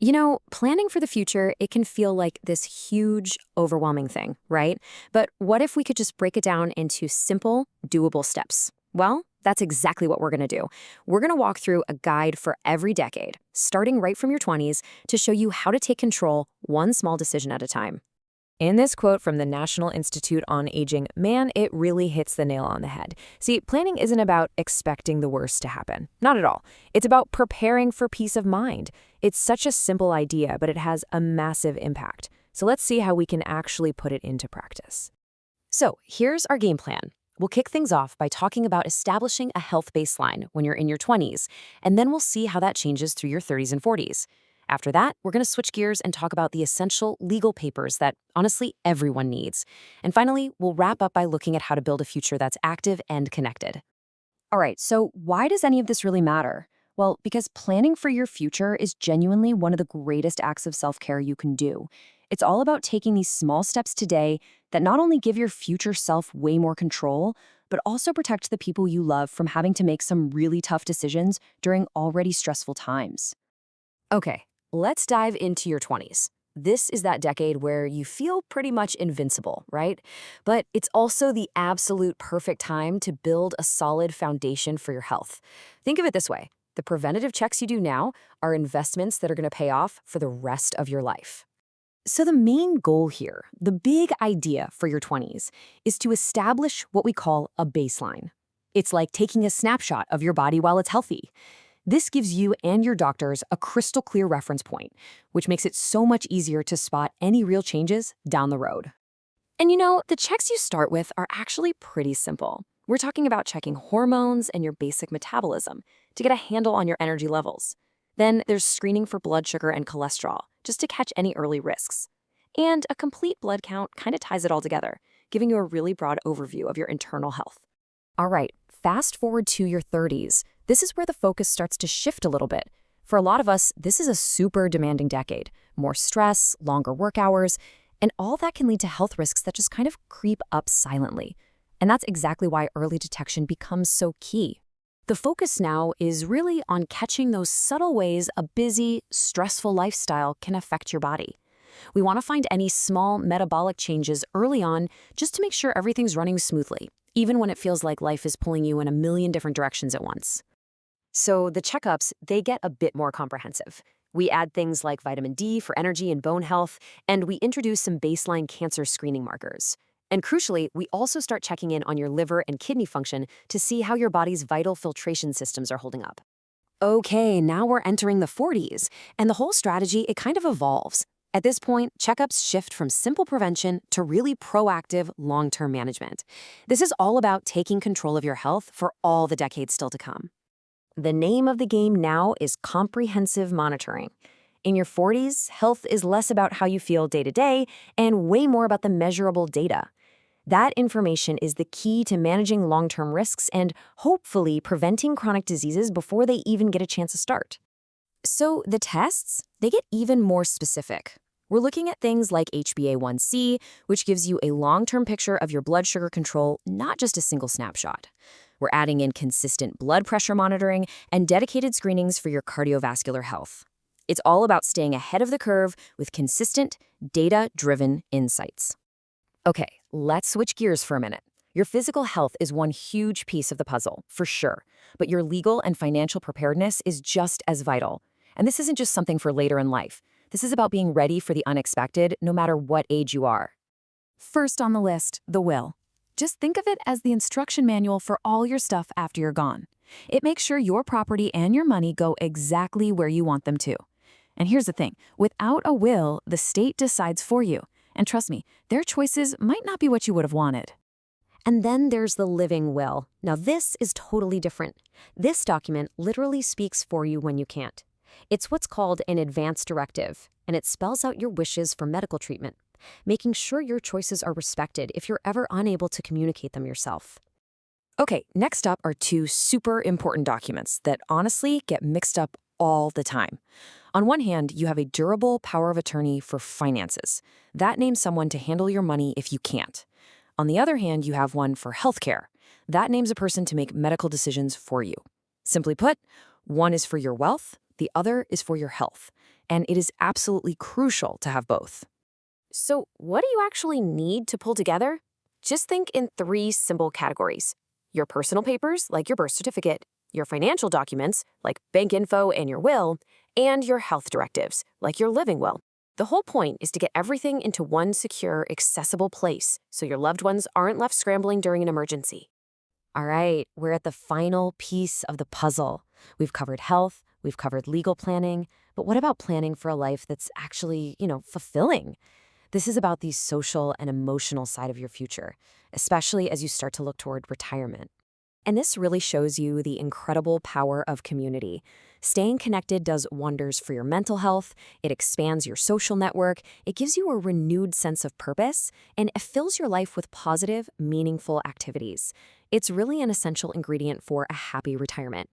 Planning for the future, it can feel like this huge, overwhelming thing, right? But what if we could just break it down into simple, doable steps? Well, that's exactly what we're going to do. We're going to walk through a guide for every decade, starting right from your 20s, to show you how to take control one small decision at a time. In this quote from the National Institute on Aging, man, it really hits the nail on the head. See, planning isn't about expecting the worst to happen. Not at all. It's about preparing for peace of mind. It's such a simple idea, but it has a massive impact. So let's see how we can actually put it into practice. So here's our game plan. We'll kick things off by talking about establishing a health baseline when you're in your 20s, and then we'll see how that changes through your 30s and 40s. After that, we're going to switch gears and talk about the essential legal papers that, honestly, everyone needs. And finally, we'll wrap up by looking at how to build a future that's active and connected. All right, so why does any of this really matter? Well, because planning for your future is genuinely one of the greatest acts of self-care you can do. It's all about taking these small steps today that not only give your future self way more control, but also protect the people you love from having to make some really tough decisions during already stressful times. Okay, let's dive into your 20s. This is that decade where you feel pretty much invincible, right? But it's also the absolute perfect time to build a solid foundation for your health. Think of it this way. The preventative checks you do now are investments that are going to pay off for the rest of your life. So the main goal here, the big idea for your 20s, is to establish what we call a baseline. It's like taking a snapshot of your body while it's healthy. This gives you and your doctors a crystal clear reference point, which makes it so much easier to spot any real changes down the road. And the checks you start with are actually pretty simple. We're talking about checking hormones and your basic metabolism to get a handle on your energy levels. Then there's screening for blood sugar and cholesterol, just to catch any early risks. And a complete blood count kind of ties it all together, giving you a really broad overview of your internal health. All right, fast forward to your 30s. This is where the focus starts to shift a little bit. For a lot of us, this is a super demanding decade. More stress, longer work hours, and all that can lead to health risks that just kind of creep up silently. And that's exactly why early detection becomes so key. The focus now is really on catching those subtle ways a busy, stressful lifestyle can affect your body. We want to find any small metabolic changes early on just to make sure everything's running smoothly, even when it feels like life is pulling you in a million different directions at once. So the checkups, they get a bit more comprehensive. We add things like vitamin D for energy and bone health, and we introduce some baseline cancer screening markers. And crucially, we also start checking in on your liver and kidney function to see how your body's vital filtration systems are holding up. Okay, now we're entering the 40s, and the whole strategy, it kind of evolves. At this point, checkups shift from simple prevention to really proactive, long-term management. This is all about taking control of your health for all the decades still to come. The name of the game now is comprehensive monitoring. In your 40s, health is less about how you feel day to day and way more about the measurable data. That information is the key to managing long-term risks and hopefully preventing chronic diseases before they even get a chance to start. So the tests, they get even more specific. We're looking at things like HbA1c, which gives you a long-term picture of your blood sugar control, not just a single snapshot. We're adding in consistent blood pressure monitoring and dedicated screenings for your cardiovascular health. It's all about staying ahead of the curve with consistent, data-driven insights. Okay, let's switch gears for a minute. Your physical health is one huge piece of the puzzle, for sure, but your legal and financial preparedness is just as vital. And this isn't just something for later in life. This is about being ready for the unexpected, no matter what age you are. First on the list, the will. Just think of it as the instruction manual for all your stuff after you're gone. It makes sure your property and your money go exactly where you want them to. And here's the thing, without a will, the state decides for you. And trust me, their choices might not be what you would have wanted. And then there's the living will. Now this is totally different. This document literally speaks for you when you can't. It's what's called an advance directive, and it spells out your wishes for medical treatment, making sure your choices are respected if you're ever unable to communicate them yourself. Okay, next up are two super important documents that honestly get mixed up all the time. On one hand, you have a durable power of attorney for finances. That names someone to handle your money if you can't. On the other hand, you have one for healthcare. That names a person to make medical decisions for you. Simply put, one is for your wealth, the other is for your health. and it is absolutely crucial to have both. So, what do you actually need to pull together? Just think in three simple categories: your personal papers, like your birth certificate, your financial documents, like bank info and your will, and your health directives, like your living will. The whole point is to get everything into one secure, accessible place so your loved ones aren't left scrambling during an emergency. All right, we're at the final piece of the puzzle. We've covered health, we've covered legal planning, but what about planning for a life that's actually, fulfilling? This is about the social and emotional side of your future, especially as you start to look toward retirement. And this really shows you the incredible power of community. Staying connected does wonders for your mental health, it expands your social network, it gives you a renewed sense of purpose, and it fills your life with positive, meaningful activities. It's really an essential ingredient for a happy retirement.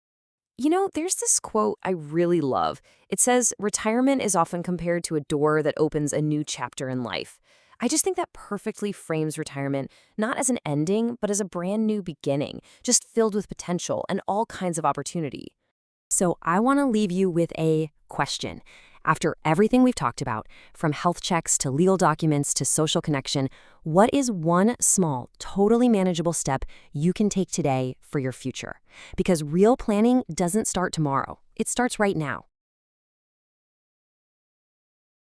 There's this quote I really love. It says, "Retirement is often compared to a door that opens a new chapter in life." I just think that perfectly frames retirement, not as an ending, but as a brand new beginning, just filled with potential and all kinds of opportunity. So I want to leave you with a question. After everything we've talked about, from health checks to legal documents to social connection, what is one small, totally manageable step you can take today for your future? Because real planning doesn't start tomorrow. It starts right now.